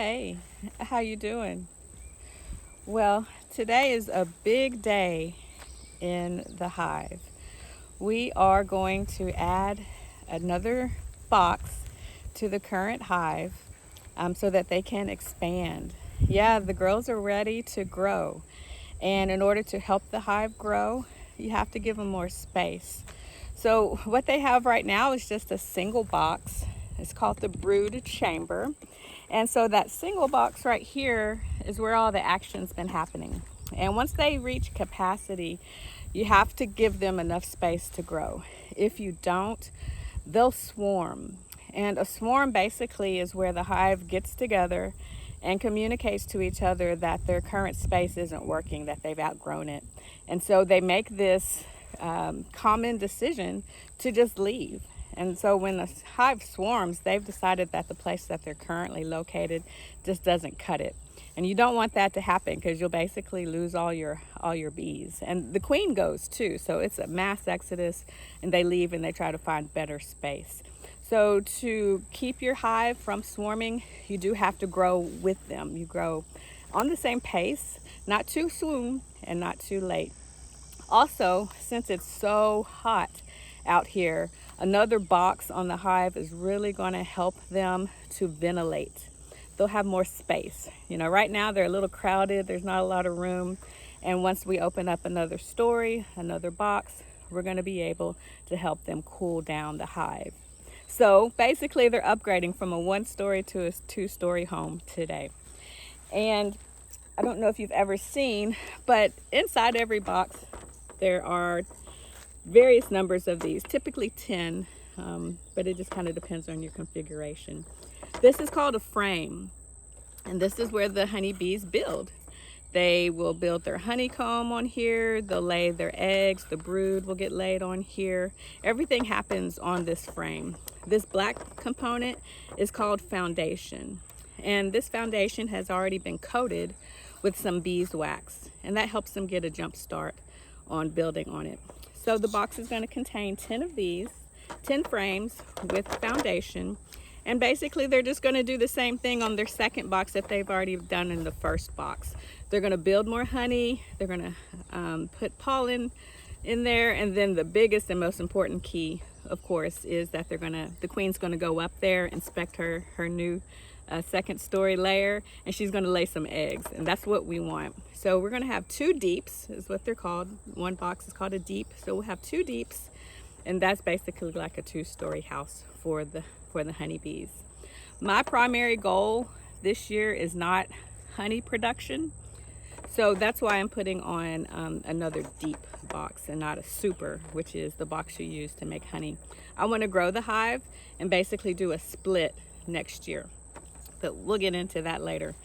Hey, how you doing? Well, today is a big day in the hive. We are going to add another box to the current hive so that they can expand. Yeah, the girls are ready to grow. And in order to help the hive grow, you have to give them more space. So what they have right now is just a single box. It's called the brood chamber. And so that single box right here is where all the action's been happening. And once they reach capacity, you have to give them enough space to grow. If you don't, they'll swarm. And a swarm basically is where the hive gets together and communicates to each other that their current space isn't working, that they've outgrown it. And so they make this common decision to just leave. And so when the hive swarms, they've decided that the place that they're currently located just doesn't cut it. And you don't want that to happen because you'll basically lose all your bees. And the queen goes too. So it's a mass exodus and they leave and they try to find better space. So to keep your hive from swarming, you do have to grow with them. You grow on the same pace, not too soon and not too late. Also, since it's so hot out here, another box on the hive is really going to help them to ventilate. They'll have more space. You know, right now they're a little crowded, there's not a lot of room. And once we open up another story, another box, we're going to be able to help them cool down the hive. So basically they're upgrading from a 1-story to a 2-story home today. And I don't know if you've ever seen, but inside every box there are various numbers of these, typically 10, but it just kind of depends on your configuration. This is called a frame, and this is where the honeybees build. They will build their honeycomb on here, they'll lay their eggs, the brood will get laid on here. Everything happens on this frame. This black component is called foundation, and this foundation has already been coated with some beeswax, and that helps them get a jump start on building on it. So the box is going to contain 10 of these, 10 frames with foundation. And basically they're just going to do the same thing on their second box that they've already done in the first box. They're going to build more honey, they're going to put pollen in there, and then the biggest and most important key, of course, is that the queen's going to go up there, inspect her new second story layer, and she's going to lay some eggs, and that's what we want. So we're going to have 2 deeps, is what they're called. One box is called a deep, so we'll have 2 deeps, and that's basically like a 2-story house for the honeybees. My primary goal this year is not honey production, so that's why I'm putting on another deep box and not a super, which is the box you use to make honey. I want to grow the hive and basically do a split next year, but we'll get into that later.